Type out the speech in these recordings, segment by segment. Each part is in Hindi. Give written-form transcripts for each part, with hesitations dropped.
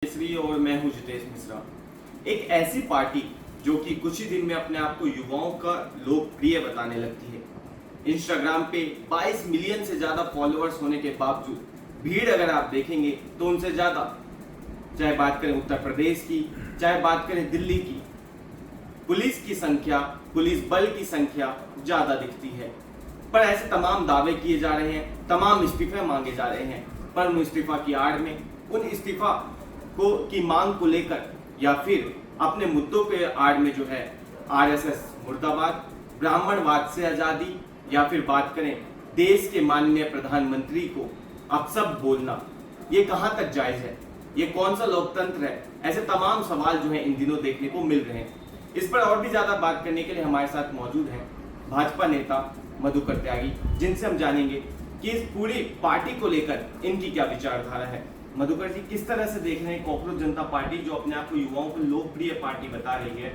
केसरी और मैं हूं जितेश मिश्रा। एक ऐसी पार्टी जो कि कुछ ही दिन में अपने आप को युवाओं का लोकप्रिय बताने लगती है। इंस्टाग्राम पे 22 मिलियन से ज्यादा फॉलोअर्स होने के बावजूद भीड़ अगर आप देखेंगे तो उनसे ज्यादा, चाहे बात करें उत्तर प्रदेश की, चाहे बात करें दिल्ली की, पुलिस की संख्या, पुलिस बल की संख्या ज्यादा दिखती है। पर ऐसे तमाम दावे किए जा रहे हैं, तमाम इस्तीफे मांगे जा रहे हैं, पर उन इस्तीफा की आड़ में, उन इस्तीफा को की मांग को लेकर या फिर अपने मुद्दों के आड़ में जो है आरएसएस मुर्दाबाद, ब्राह्मणवाद से आजादी, या फिर बात करें देश के माननीय प्रधानमंत्री को अपशब्द बोलना, ये कहां तक जायज है? ये कौन सा लोकतंत्र है? ऐसे तमाम सवाल जो है इन दिनों देखने को मिल रहे हैं। इस पर और भी ज्यादा बात करने के लिए हमारे साथ मौजूद हैं भाजपा नेता मधुकर त्यागी, जिनसे हम जानेंगे कि इस पूरी पार्टी को लेकर इनकी क्या विचारधारा है। मधुकर जी, किस तरह से देख रहे हैं कॉकरोच जनता पार्टी जो अपने आप को युवाओं को लोकप्रिय पार्टी बता रही है?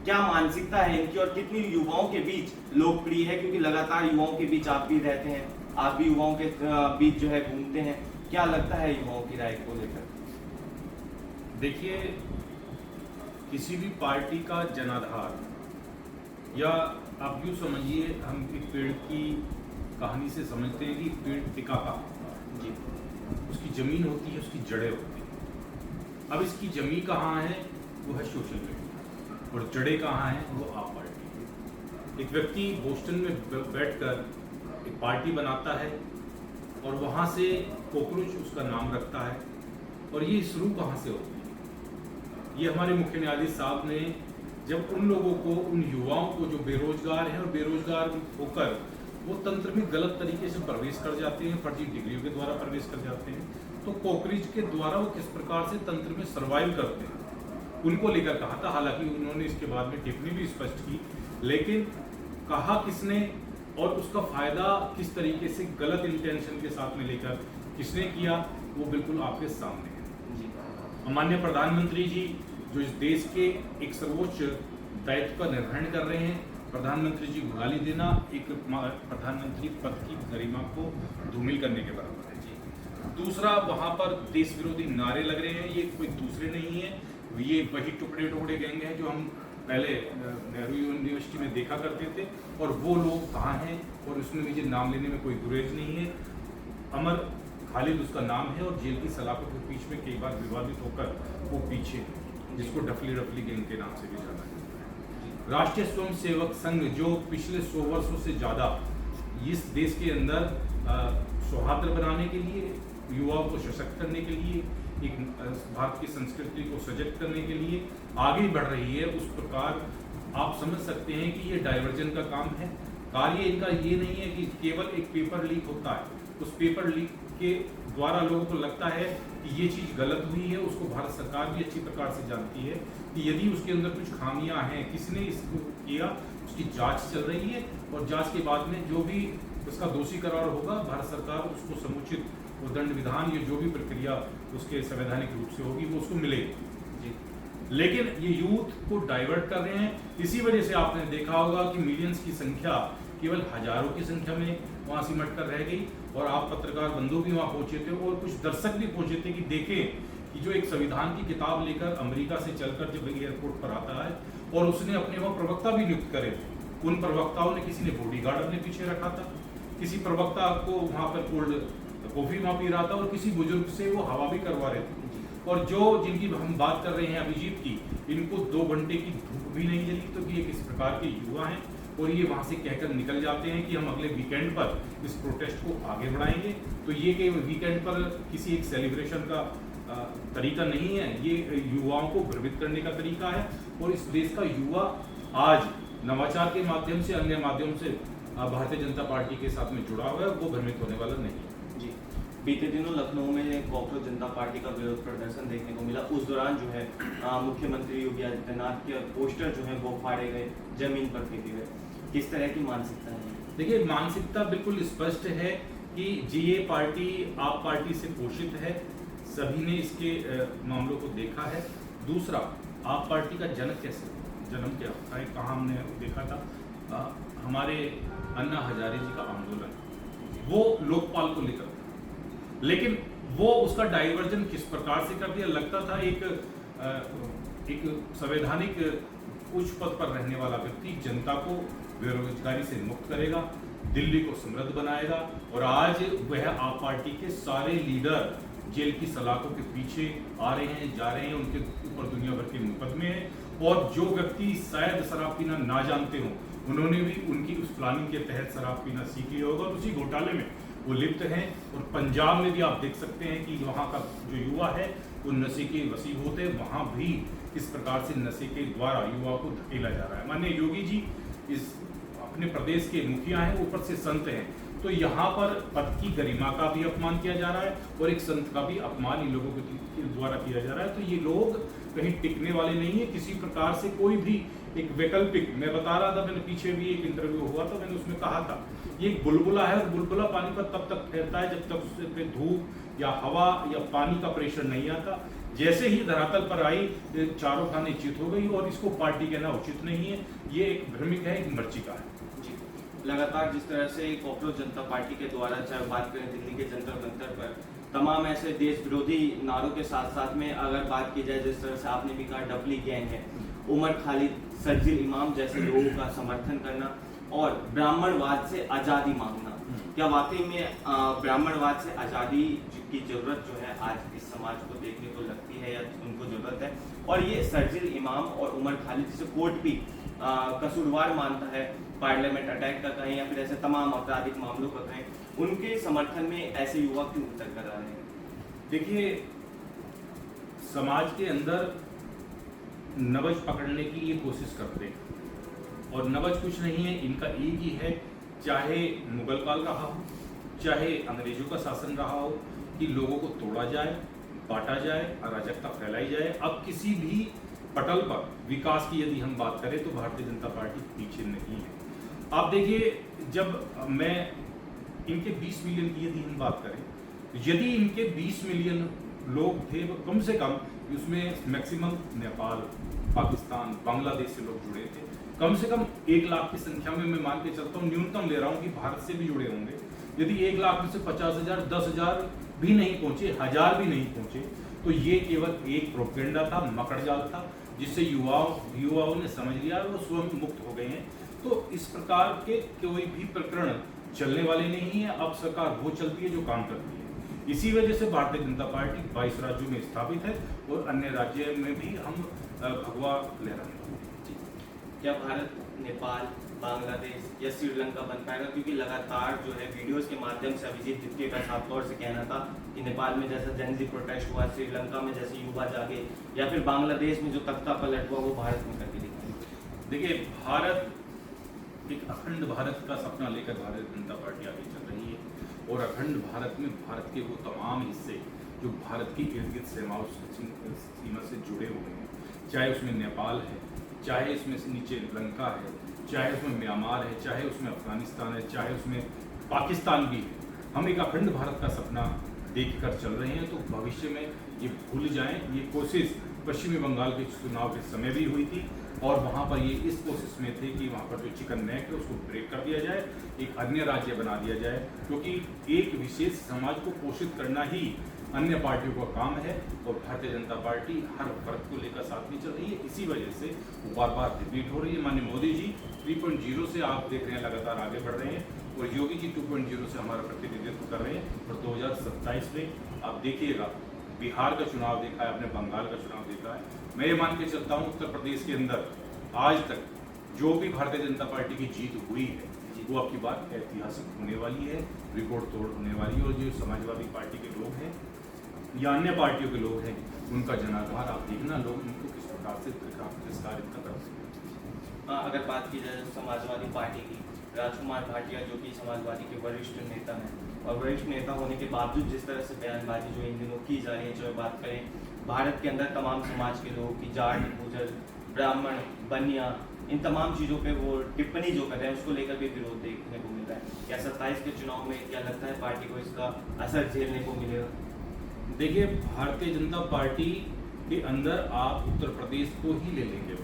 क्या मानसिकता है इनकी और कितनी युवाओं के बीच लोकप्रिय है? क्योंकि लगातार युवाओं के बीच आप भी रहते हैं, आप भी युवाओं के बीच जो है घूमते हैं, क्या लगता है युवाओं की राय को लेकर? देखिए, किसी भी पार्टी का जनाधार, या आप यूँ समझिए, हम एक पेड़ की कहानी से समझते हैं कि पेड़ टिका कहाँ जी, उसकी जमीन होती है, उसकी जड़ें होती हैं। अब इसकी जमीन कहाँ है? वो है सोशल मीडिया, और जड़ें कहाँ हैं? वो आप पार्टी। एक व्यक्ति बोस्टन में बैठकर एक पार्टी बनाता है और वहाँ से कॉकरोच उसका नाम रखता है, और ये शुरू कहाँ से होती है? ये हमारे मुख्य न्यायाधीश साहब ने जब उन लोगों को, उन युवाओं को जो बेरोजगार हैं और बेरोजगार होकर वो तंत्र में गलत तरीके से प्रवेश कर जाते हैं, फर्जी डिग्रियों के द्वारा प्रवेश कर जाते हैं, तो कॉकरोच के द्वारा वो किस प्रकार से तंत्र में सर्वाइव करते हैं उनको लेकर कहा था। हालांकि उन्होंने इसके बाद में टिप्पणी भी स्पष्ट की, लेकिन कहा किसने और उसका फायदा किस तरीके से गलत इंटेंशन के साथ में लेकर किसने किया, वो बिल्कुल आपके सामने है। माननीय प्रधानमंत्री जी जो इस देश के एक सर्वोच्च दायित्व का निर्वहन कर रहे हैं, प्रधानमंत्री जी को गाली देना एक प्रधानमंत्री पद की गरिमा को धूमिल करने के बराबर है जी। दूसरा, वहाँ पर देश विरोधी नारे लग रहे हैं, ये कोई दूसरे नहीं है, ये वही टुकड़े टुकड़े गैंग हैं जो हम पहले नेहरू यूनिवर्सिटी में देखा करते थे, और वो लोग कहाँ हैं? और उसमें मुझे नाम लेने में कोई गुरेज नहीं है। अमर खालिद उसका नाम है, और जेल की सलाखों के बीच में कई बार विवादित होकर वो पीछे, जिसको डफली डफली गैंग के नाम से भी जाना जाता है। राष्ट्रीय स्वयंसेवक संघ जो पिछले 100 वर्षों से ज़्यादा इस देश के अंदर सौहार्द बनाने के लिए, युवाओं को सशक्त करने के लिए, एक भारत की संस्कृति को सजग करने के लिए आगे बढ़ रही है, उस प्रकार आप समझ सकते हैं कि ये डाइवर्जन का काम है। कार्य इनका ये नहीं है कि केवल एक पेपर लीक होता है, उस पेपर लीक के द्वारा लोगों को लगता है कि ये चीज़ गलत हुई है। उसको भारत सरकार भी अच्छी प्रकार से जानती है कि यदि उसके अंदर कुछ खामियां हैं, किसने इसको किया, उसकी जांच चल रही है, और जांच के बाद में जो भी उसका दोषी करार होगा, भारत सरकार उसको समुचित वो दंड विधान, ये जो भी प्रक्रिया उसके संवैधानिक रूप से होगी वो उसको मिलेगी जी। लेकिन ये यूथ को डाइवर्ट कर रहे हैं। इसी वजह से आपने देखा होगा कि मिलियंस की संख्या केवल हजारों की संख्या में वहाँ सिमट कर रह गई, और आप पत्रकार बंधु भी वहाँ पहुंचे थे, और कुछ दर्शक भी पहुंचे थे कि देखें कि जो एक संविधान की किताब लेकर अमेरिका से चलकर जब एयरपोर्ट पर आता है, और उसने अपने वहाँ प्रवक्ता भी नियुक्त करे थे, उन प्रवक्ताओं ने, किसी ने बॉडीगार्ड अपने पीछे रखा था, किसी प्रवक्ता को वहाँ पर कोल्ड कॉफी वहाँ पी रहा था, और किसी बुजुर्ग से वो हवा भी करवा रहे थे। और जो जिनकी हम बात कर रहे हैं अभिजीत की, इनको 2 घंटे की धूप भी नहीं जली, तो ये किस प्रकार के युवा हैं, और ये वहाँ से कहकर निकल जाते हैं कि हम अगले वीकेंड पर इस प्रोटेस्ट को आगे बढ़ाएंगे। तो ये कि वीकेंड पर किसी एक सेलिब्रेशन का तरीका नहीं है, ये युवाओं को भ्रमित करने का तरीका है। और इस देश का युवा आज नवाचार के माध्यम से, अन्य माध्यम से भारतीय जनता पार्टी के साथ में जुड़ा हुआ है, वो भ्रमित होने वाला नहीं है जी। बीते दिनों लखनऊ में कॉकरोच जनता पार्टी का विरोध प्रदर्शन देखने को मिला। उस दौरान जो है मुख्यमंत्री योगी आदित्यनाथ के पोस्टर जो है वो फाड़े गए, जमीन पर फेंके गए। किस तरह की मानसिकता है? देखिए, मानसिकता बिल्कुल स्पष्ट है कि ये पार्टी आप पार्टी से पोषित है, सभी ने इसके मामलों को देखा है। दूसरा, आप पार्टी का जन्म कैसे, जन्म क्या होता है, कहाँ हमने देखा था, हमारे अन्ना हजारे जी का आंदोलन, वो लोकपाल को लेकर था। लेकिन वो उसका डाइवर्जन किस प्रकार से कर दिया। लगता था एक संवैधानिक उच्च पद पर रहने वाला व्यक्ति जनता को बेरोजगारी से मुक्त करेगा, दिल्ली को समृद्ध बनाएगा, और आज वह आप पार्टी के सारे लीडर जेल की सलाखों के पीछे आ रहे हैं, जा रहे हैं, उनके ऊपर दुनिया भर के मुकदमे हैं। और जो व्यक्ति शायद शराब पीना ना जानते हों, उन्होंने भी उनकी उस प्लानिंग के तहत शराब पीना सीख लिया होगा, उसी घोटाले में वो लिप्त हैं। और पंजाब में भी आप देख सकते हैं कि वहाँ का जो युवा है वो नशे के वसीब होते हैं, वहाँ भी किस प्रकार से नशे के द्वारा युवा को धकेला जा रहा है। माननीय योगी जी इस अपने प्रदेश के मुखिया हैं, ऊपर से संत हैं, तो यहाँ पर पद की गरिमा का भी अपमान किया जा रहा है और एक संत का भी अपमान इन लोगों के द्वारा किया जा रहा है। तो ये लोग कहीं टिकने वाले नहीं है। किसी प्रकार से कोई भी एक वैकल्पिक, मैं बता रहा था, मैंने पीछे भी एक इंटरव्यू हुआ था, मैंने उसमें कहा था ये एक बुलबुला है और बुलबुला पानी पर तब तक फैलता है जब तक उससे पे धूप या हवा या पानी का प्रेशर नहीं आता। जैसे ही धरातल पर आई चारों खाने चित हो गई, और इसको पार्टी कहना उचित नहीं है। ये एक भ्रमिक है, एक मर्चिका है। लगातार जिस तरह से कॉकरोच जनता पार्टी के द्वारा, चाहे बात करें दिल्ली के जंतर मंतर पर तमाम ऐसे देश विरोधी नारों के साथ साथ में अगर बात की जाए, जिस तरह से आपने भी कहा डबली गैंग है, उमर खालिद, शर्जील इमाम जैसे लोगों का समर्थन करना और ब्राह्मणवाद से आज़ादी मांगना, क्या वाकई में ब्राह्मणवाद से आज़ादी की जरूरत जो है आज इस समाज को देखने को लगती है या उनको जरूरत है? और ये शर्जील इमाम और उमर खालिद जिसे कोर्ट भी कसूरवार मानता है, पार्लियामेंट अटैक का कहें या फिर ऐसे तमाम आपराधिक मामलों का कहें, उनके समर्थन में ऐसे युवा क्यों उतर कर रहे हैं? देखिए, समाज के अंदर नब्ज पकड़ने की ये कोशिश करते हैं, और नब्ज कुछ नहीं है, इनका एक ही है, चाहे मुगल काल रहा हो, चाहे अंग्रेजों का शासन रहा हो, कि लोगों को तोड़ा जाए, बांटा जाए, अराजकता फैलाई जाए। अब किसी भी पटल पर विकास की यदि हम बात करें तो भारतीय जनता पार्टी पीछे नहीं है। आप देखिए, जब मैं इनके 20 मिलियन की यदि हम बात करें, यदि इनके 20 मिलियन लोग थे, वो कम से कम उसमें मैक्सिमम नेपाल, पाकिस्तान, बांग्लादेश से लोग जुड़े थे। कम से कम 1 लाख की संख्या में मैं मान के चलता हूँ, न्यूनतम ले रहा हूँ कि भारत से भी जुड़े होंगे। यदि 1 लाख में से 50,000, 10,000 भी नहीं पहुंचे, 1000 भी नहीं पहुंचे, तो ये केवल एक प्रोपेगेंडा था, मकड़जाल था, जिससे युवाओं ने समझ लिया और वो स्वयं मुक्त हो गए हैं। तो इस प्रकार के कोई भी प्रकरण चलने वाले नहीं है। अब सरकार वो चलती है जो काम करती है। इसी वजह से भारतीय जनता पार्टी 22 राज्यों में स्थापित है और अन्य राज्यों में भी हम भगवा लहराएंगे। क्या भारत, नेपाल, बांग्लादेश या श्रीलंका बन पाएगा? क्योंकि लगातार जो है वीडियोस के माध्यम से अभिजीत तित्के का साफ तौर से कहना था कि नेपाल में जैसा जनजी प्रोटेस्ट हुआ, श्रीलंका में जैसे युवा जागे, या फिर बांग्लादेश में जो तख्ता पलट हुआ वो भारत में करके दिखाएंगे। देखिए, भारत एक अखंड भारत का सपना लेकर भारतीय जनता पार्टी आगे चल रही है, और अखंड भारत में भारत के वो तमाम हिस्से जो भारत की इर्द गिर्द सीमा से जुड़े हुए हैं, चाहे उसमें नेपाल है, चाहे इसमें से नीचे श्रीलंका है, चाहे उसमें म्यांमार है, चाहे उसमें अफगानिस्तान है, चाहे उसमें पाकिस्तान भी है। हम एक अखंड भारत का सपना देख कर चल रहे हैं। तो भविष्य में ये भूल जाएं, ये कोशिश पश्चिमी बंगाल के चुनाव के समय भी हुई थी, और वहाँ पर ये इस कोशिश में थे कि वहाँ पर जो चिकन नेक है उसको ब्रेक कर दिया जाए, एक अन्य राज्य बना दिया जाए, क्योंकि एक विशेष समाज को पोषित करना ही अन्य पार्टियों का काम है, और भारतीय जनता पार्टी हर वर्ग को लेकर साथ में चल रही है। इसी वजह से वो बार बार रिपीट हो रही है। माननीय मोदी जी 3.0 से आप देख रहे हैं लगातार आगे बढ़ रहे हैं, और योगी जी 2.0 से हमारा प्रतिनिधित्व कर रहे हैं। और 2027 में आप देखिएगा, बिहार का चुनाव देखा है आपने, बंगाल का चुनाव देखा है। मैं ये मान के चलता हूँ उत्तर प्रदेश के अंदर आज तक जो भी भारतीय जनता पार्टी की जीत हुई है वो आपकी बात ऐतिहासिक होने वाली है, रिकॉर्ड तोड़ होने वाली है। और जो समाजवादी पार्टी के लोग हैं या अन्य पार्टियों के लोग हैं, उनका जनाधार आप देखना, लोग उनको किस प्रकार से तिरस्कार इतना करते हैं। अगर बात की जाए समाजवादी पार्टी की, राजकुमार भाटिया जो कि समाजवादी के वरिष्ठ नेता हैं, और वरिष्ठ नेता होने के बावजूद जिस तरह से बयानबाजी जो इन दिनों की जा रही है, जो बात करें भारत के अंदर तमाम समाज के लोगों की, जाट, गुर्जर, ब्राह्मण, बनिया, इन तमाम चीज़ों पे वो टिप्पणी जो कर रहे हैं उसको लेकर भी विरोध देखने को मिल रहा है। क्या 27 के चुनाव में क्या लगता है पार्टी को इसका असर झेलने को मिलेगा? देखिए, भारतीय जनता पार्टी के अंदर आप उत्तर प्रदेश को ही ले लेंगे,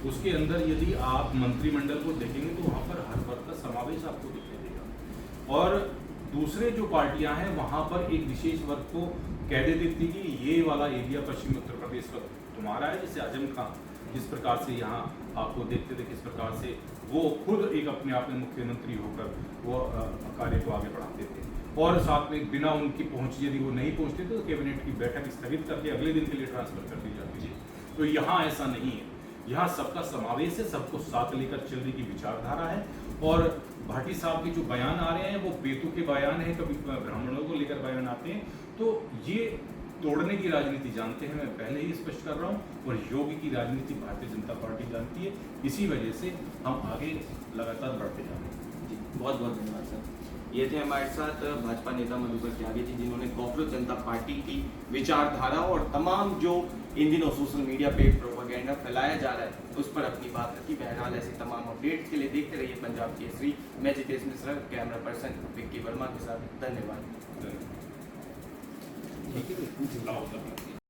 उसके अंदर यदि आप मंत्रिमंडल को देखेंगे तो वहाँ पर हर वर्ग का समावेश आपको दिखाई देगा। और दूसरे जो पार्टियां हैं वहां पर एक विशेष वर्ग को कह देती थी कि ये वाला एरिया पश्चिमी उत्तर प्रदेश का तुम्हारा है। जैसे आजम खां जिस प्रकार से यहाँ आपको देखते थे किस प्रकार से वो खुद एक अपने आप में मुख्यमंत्री होकर वो कार्य को आगे बढ़ाते थे, और साथ में बिना उनकी पहुंच यदि वो नहीं पहुंचते तो कैबिनेट की बैठक स्थगित करके अगले दिन के लिए ट्रांसफर कर दी जाती थी। तो यहाँ ऐसा नहीं है, यहाँ सबका समावेश है, सबको साथ लेकर चलने की विचारधारा है। और भाटी साहब के जो बयान आ रहे हैं वो बेतु के बयान है, कभी ब्राह्मणों को लेकर बयान आते हैं, तो ये तोड़ने की राजनीति जानते हैं, मैं पहले ही स्पष्ट कर रहा हूँ। और योगी की राजनीति भारतीय जनता पार्टी जानती है, इसी वजह से हम आगे लगातार बढ़ते जा रहे हैं। जी बहुत बहुत धन्यवाद सर। ये थे हमारे साथ भाजपा नेता मधुकर त्यागी जी, जिन्होंने कॉकरोच जनता पार्टी की विचारधारा और तमाम जो इन दिनों सोशल मीडिया पे प्रोपेगेंडा फैलाया जा रहा है उस पर अपनी बात रखी। बहरहाल ऐसे तमाम अपडेट्स के लिए देखते रहिए पंजाब केसरी। मैं जितेश मिश्रा, कैमरा पर्सन विक्की वर्मा के साथ। धन्यवाद। ठीक है।